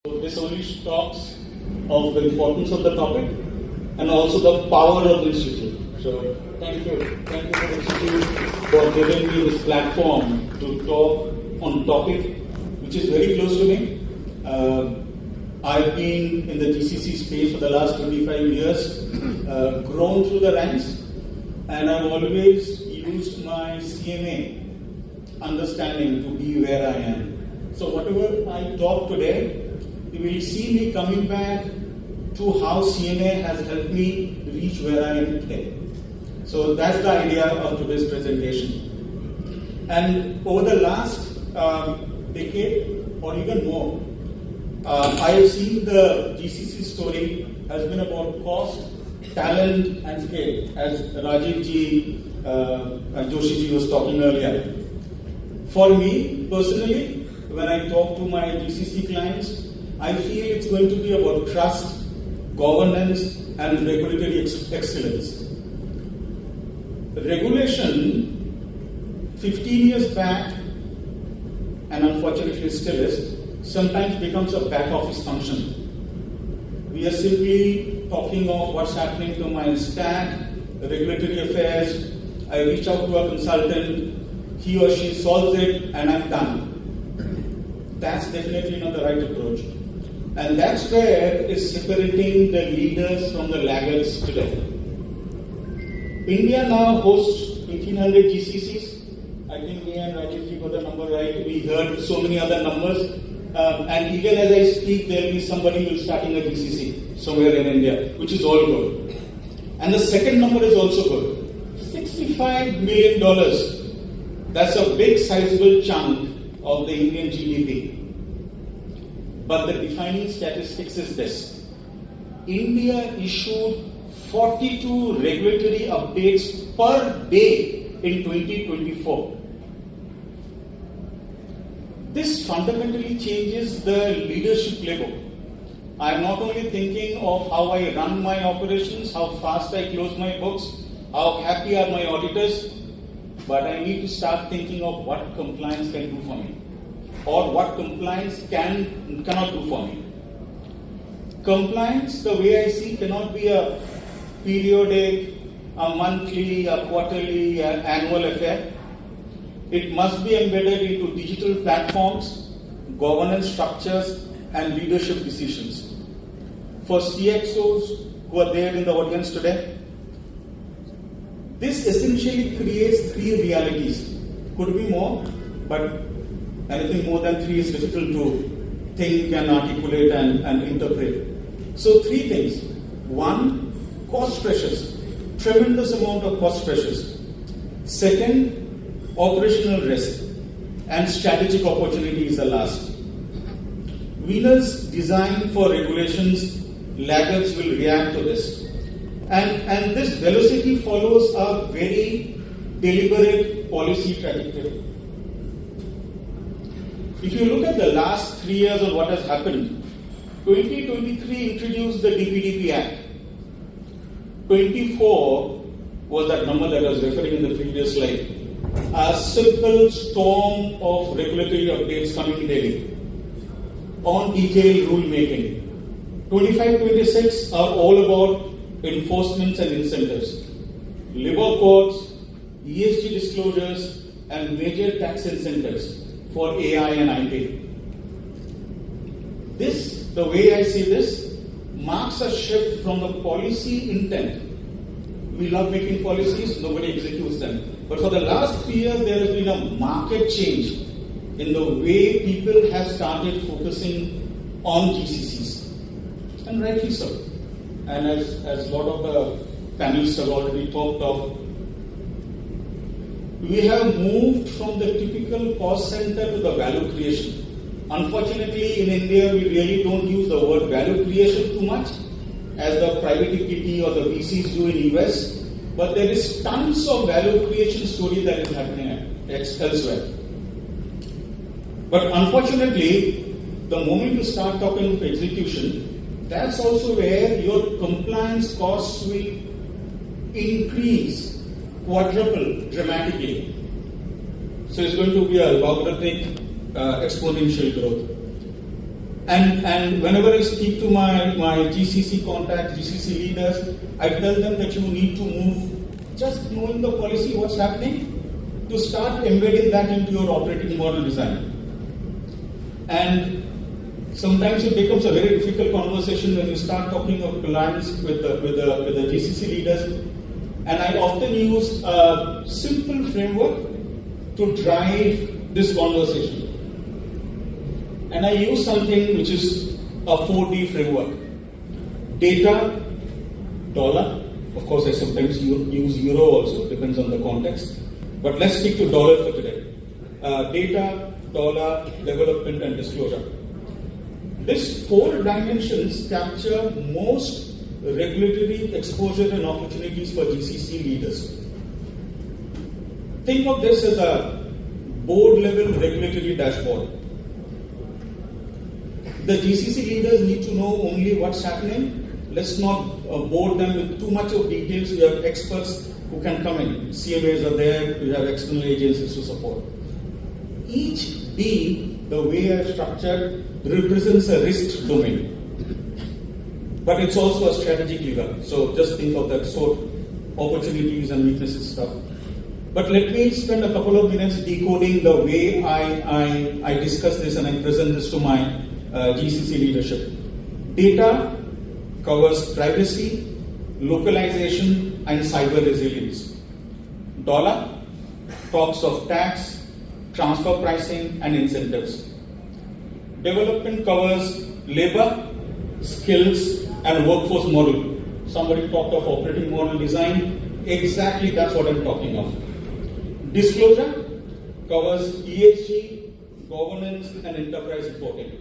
This only talks of the importance of the topic and also the power of the institute. So thank you for the institute for giving me this platform to talk on a topic which is very close to me. I've been in the GCC space for the last 25 years, grown through the ranks, and I've always used my CMA understanding to be where I am. So whatever I talk today, you will see me coming back to how CMA has helped me reach where I am today. So that's the idea of today's presentation. And over the last decade or even more, I have seen the GCC story has been about cost, talent and scale, as Rajiv ji and Joshi ji was talking earlier. For me personally, when I talk to my GCC clients, I feel it's going to be about trust, governance, and regulatory excellence. Regulation, 15 years back, and unfortunately still is, sometimes becomes a back office function. We are simply talking of what's happening to my stack, regulatory affairs. I reach out to a consultant, he or she solves it, and I'm done. That's definitely not the right approach. And that's where it's separating the leaders from the laggards today. India now hosts 1,800 GCCs. I think me and Rajiv ji got the number right. We heard so many other numbers. And even as I speak, there will be somebody who is starting a GCC somewhere in India, which is all good. And the second number is also good. $65 million. That's a big sizable chunk of the Indian GDP. But the defining statistics is this. India issued 42 regulatory updates per day in 2024. This fundamentally changes the leadership playbook. I'm not only thinking of how I run my operations, how fast I close my books, how happy are my auditors, but I need to start thinking of what compliance can do for me, or what compliance cannot do for me. Compliance, the way I see, cannot be a periodic, a monthly, a quarterly, an annual affair. It must be embedded into digital platforms, governance structures, and leadership decisions. For CXOs who are there in the audience today, this essentially creates three realities. Could be more, but anything more than three is difficult to think and articulate and interpret. So three things. One, cost pressures. Tremendous amount of cost pressures. Second, operational risk. And strategic opportunity is the last. Winners design for regulations, laggards will react to this. And this velocity follows a very deliberate policy trajectory. If you look at the last 3 years of what has happened, 2023 introduced the DPDPA Act. 24 was that number that I was referring in the previous slide. A simple storm of regulatory updates coming daily on detailed rulemaking. 25-26 are all about enforcements and incentives. Labor codes, ESG disclosures, and major tax incentives for AI and IT. This, the way I see this, marks a shift from the policy intent. We love making policies, nobody executes them. But for the last 3 years, there has been a market change in the way people have started focusing on GCCs. And rightly so. And as a lot of the panelists have already talked of, we have moved from the typical cost center to the value creation. Unfortunately, in India, we really don't use the word value creation too much, as the private equity or the VCs do in US. But there is tons of value creation story that is happening elsewhere. But unfortunately, the moment you start talking of execution, that's also where your compliance costs will increase, quadruple dramatically. So it's going to be a logarithmic exponential growth. And whenever I speak to my GCC contacts, GCC leaders, I tell them that you need to move, just knowing the policy, what's happening, to start embedding that into your operating model design. And sometimes it becomes a very difficult conversation when you start talking of clients with the GCC leaders. And I often use a simple framework to drive this conversation. And I use something which is a 4D framework. Data, dollar. Of course, I sometimes use euro also, depends on the context. But let's stick to dollar for today. Data, dollar, development, and disclosure. These 4 dimensions capture most regulatory exposure and opportunities for GCC leaders. Think of this as a board-level regulatory dashboard. The GCC leaders need to know only what's happening. Let's not bore them with too much of details. We have experts who can come in. CMAs are there. We have external agencies to support. Each D, the way I've structured, represents a risk domain. But it's also a strategic lever. So just think of that sort, opportunities and weaknesses stuff. But let me spend a couple of minutes decoding the way I discuss this and I present this to my GCC leadership. Data covers privacy, localization, and cyber resilience. Dollar talks of tax, transfer pricing, and incentives. Development covers labor, skills, and workforce model. Somebody talked of operating model design. Exactly that's what I'm talking of. Disclosure covers ESG, governance, and enterprise reporting.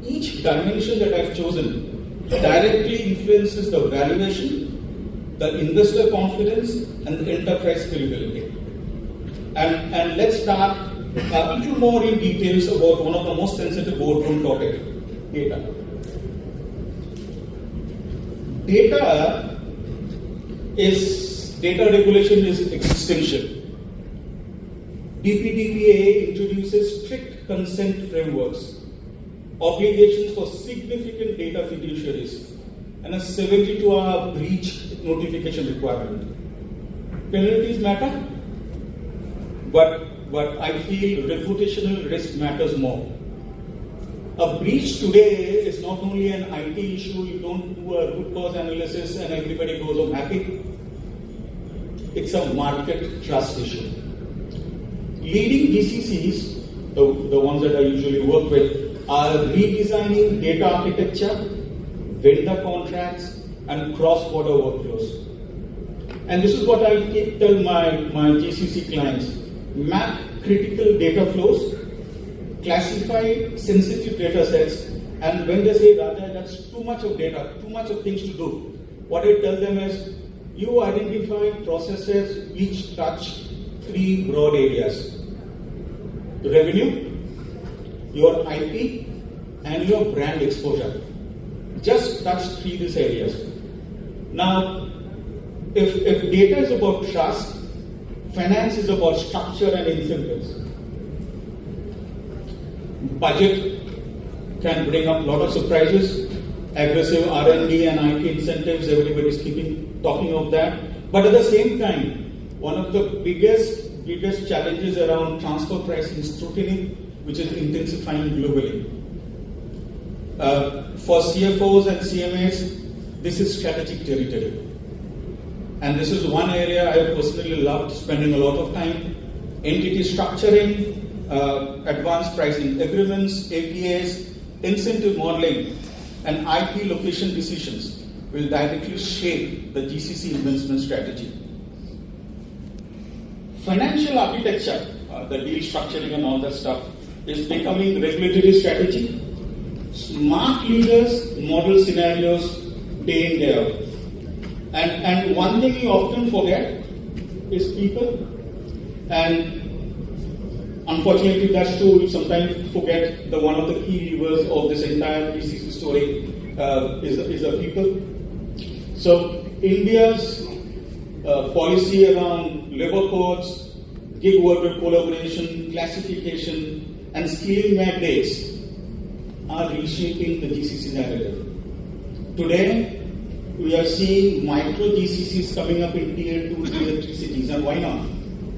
Each dimension that I've chosen directly influences the valuation, the investor confidence, and the enterprise scalability. And let's start a little more in details about one of the most sensitive boardroom topics, data. Data regulation is existential. DPDPA introduces strict consent frameworks, obligations for significant data fiduciaries, and a 72-hour breach notification requirement. Penalties matter, but I feel reputational risk matters more. A breach today is not only an IT issue, you don't do a root cause analysis and everybody goes home happy. It's a market trust issue. Leading GCCs, the ones that I usually work with, are redesigning data architecture, vendor contracts, and cross-border workflows. And this is what I tell my GCC clients. Map critical data flows, classify sensitive data sets, and when they say, Raja, that's too much of data, too much of things to do, what I tell them is, you identify processes which touch 3 broad areas. The revenue, your IP, and your brand exposure. Just touch 3 these areas. Now, if data is about trust, finance is about structure and incentives. Budget can bring up a lot of surprises. Aggressive R&D and IT incentives, everybody's talking of that. But at the same time, one of the biggest challenges around transfer pricing scrutiny, which is intensifying globally. For CFOs and CMAs, this is strategic territory. And this is one area I personally loved spending a lot of time. Entity structuring, advanced pricing agreements, APAs, incentive modeling, and IP location decisions will directly shape the GCC investment strategy. Financial architecture, the deal structuring and all that stuff, is becoming regulatory strategy. Smart leaders model scenarios day in, day out. And one thing you often forget is people. And unfortunately, that's true. You sometimes forget that one of the key levers of this entire GCC story is the people. So India's policy around labor codes, gig worker collaboration, classification, and scaling mandates are reshaping the GCC narrative. Today, we are seeing micro GCCs coming up in tier 2, tier 3 cities, and why not?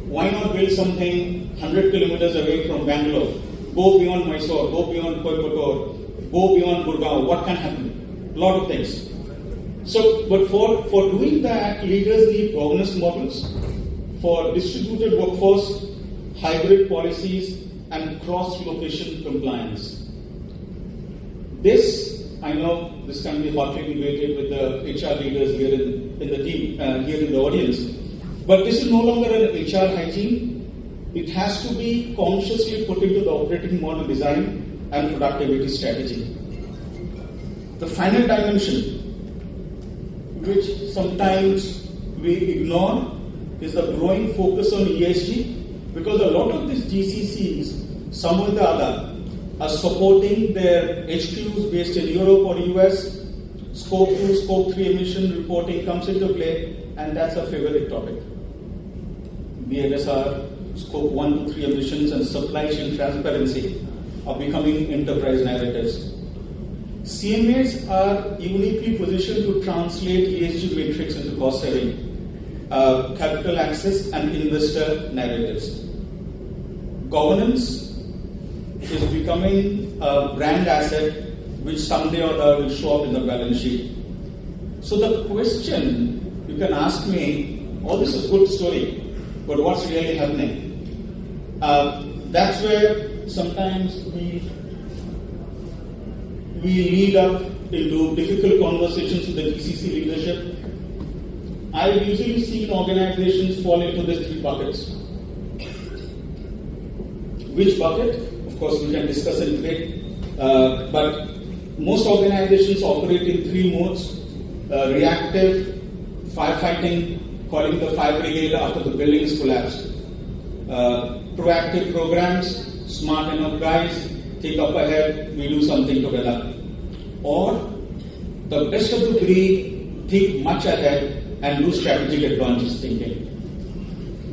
Why not build something 100 kilometers away from Bangalore? Go beyond Mysore, go beyond Coimbatore, go beyond Gurgaon. What can happen? A lot of things. So, but for doing that, leaders need governance models for distributed workforce, hybrid policies, and cross-location compliance. This, I know this can be hotly debated with the HR leaders here in the team, here in the audience, but this is no longer an HR hygiene. It has to be consciously put into the operating model design and productivity strategy. The final dimension, which sometimes we ignore, is the growing focus on ESG, because a lot of these GCCs, some or the other, are supporting their HQs based in Europe or US. Scope 2, Scope 3 emission reporting comes into play, and that's a favorite topic. BLSR, Scope 1 to 3 emissions, and supply chain transparency are becoming enterprise narratives. CMAs are uniquely positioned to translate ESG metrics into cost saving, capital access, and investor narratives. Governance is becoming a brand asset which someday or other will show up in the balance sheet. So the question you can ask me, all this is a good story, but what's really happening? That's where sometimes we lead up into difficult conversations with the GCC leadership. I've usually seen organizations fall into these 3 buckets. Which bucket? Of course, we can discuss it today. But most organizations operate in 3 modes. Reactive, firefighting, calling the fire brigade after the buildings collapsed. Proactive programs, smart enough guys, think up ahead, we do something together. Or the best of the breed, think much ahead and do strategic advantage thinking.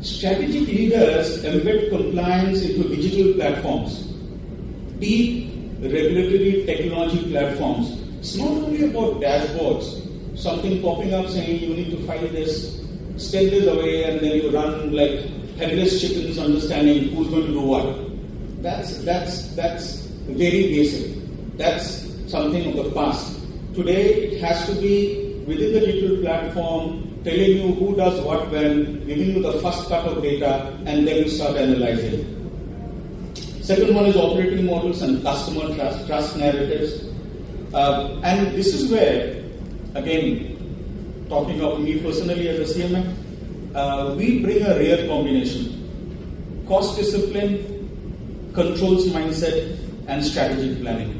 Strategic leaders embed compliance into digital platforms, deep regulatory technology platforms. It's not only about dashboards, something popping up saying you need to file this, send this away, and then you run like headless chickens understanding who's going to do what. That's very basic. That's something of the past. Today, it has to be within the digital platform, telling you who does what when, giving you the first cut of data, and then you start analyzing. Second one is operating models and customer trust narratives. And this is where, again, talking of me personally as a CMA, we bring a rare combination: cost discipline, controls mindset, and strategic planning.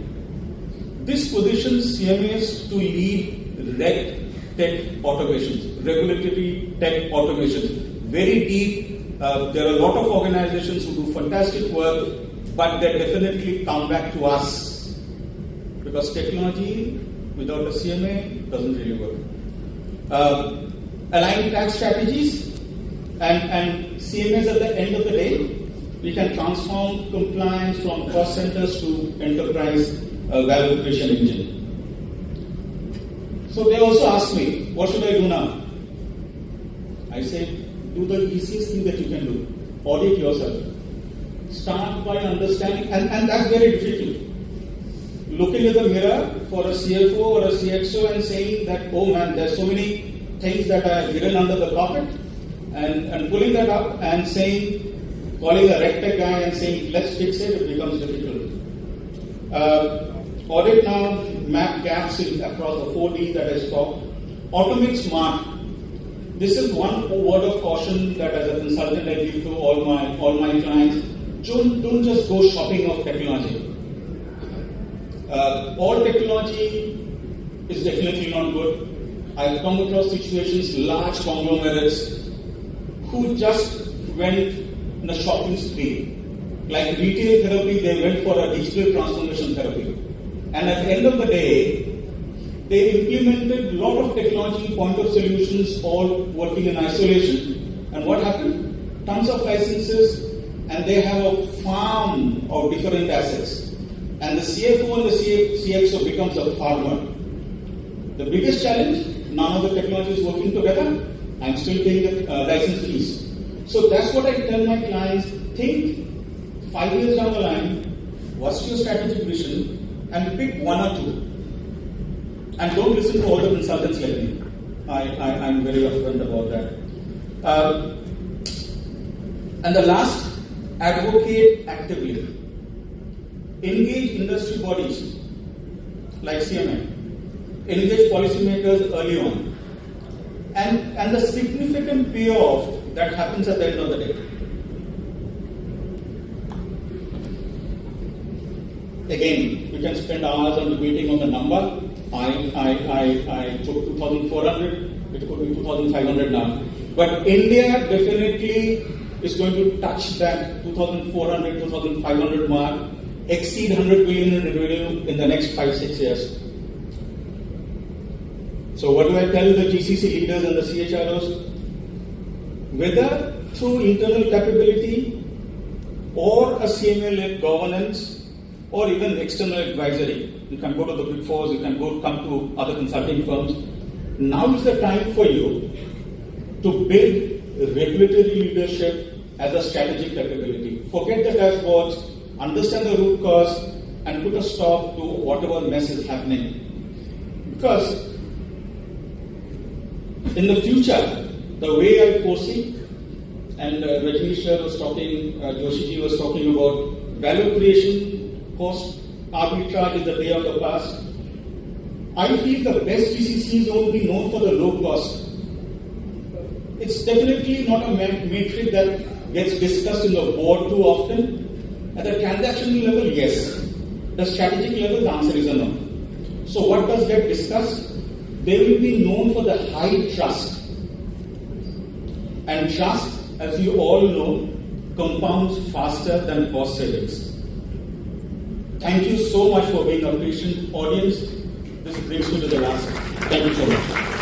This positions CMAs to lead reg tech automations, regulatory tech automations. Very deep. There are a lot of organizations who do fantastic work, but they definitely come back to us because technology without a CMA doesn't really work. Aligned tax strategies and CMAs at the end of the day, we can transform compliance from cost centers to enterprise value creation engine. So they also asked me, what should I do now? I said, do the easiest thing that you can do. Audit yourself. Start by understanding, and that's very difficult. Looking at the mirror for a CFO or a CXO and saying that, oh man, there's so many things that are hidden under the carpet, and pulling that up and saying, calling a reg tech guy and saying, let's fix it, it becomes difficult. Audit now, map gaps across the 4D that I spoke. Automate smart. This is one word of caution that as a consultant I give to all my clients. Don't just go shopping of technology. All technology is definitely not good. I've come across situations, large conglomerates who just went in a shopping spree. Like retail therapy, they went for a digital transformation therapy. And at the end of the day, they implemented a lot of technology, point of solutions, all working in isolation. And what happened? Tons of licenses, and they have a farm of different assets. And the CFO and the CXO becomes a farmer. The biggest challenge, none of the technology is working together. I'm still paying the license fees. So that's what I tell my clients, think 5 years down the line, what's your strategic vision, and pick one or two. And don't listen to all the consultants like me. I'm very upfront about that. And the last, advocate actively. Engage industry bodies like CMA. Engage policymakers early on. And the significant payoff that happens at the end of the day. Again, we can spend hours on debating on the number. I took 2,400, it could be 2,500 now. But India definitely is going to touch that 2,400, 2,500 mark, exceed 100 billion in revenue in the next 5-6 years. So what do I tell the GCC leaders and the CHROs? Whether through internal capability or a CMA-led governance or even external advisory, you can go to the Big Fours, you can come to other consulting firms. Now is the time for you to build regulatory leadership as a strategic capability. Forget the dashboards, understand the root cause, and put a stop to whatever mess is happening. Because in the future, the way I foresee, and Rajnish was talking, Joshiji was talking about value creation, cost arbitrage is the day of the past. I feel the best GCCs won't be known for the low cost. It's definitely not a metric that gets discussed in the board too often. At the transactional level, yes. The strategic level, the answer is a no. So what does get discussed? They will be known for the high trust. And trust, as you all know, compounds faster than cost savings. Thank you so much for being a patient audience. This brings me to the last. Thank you so much.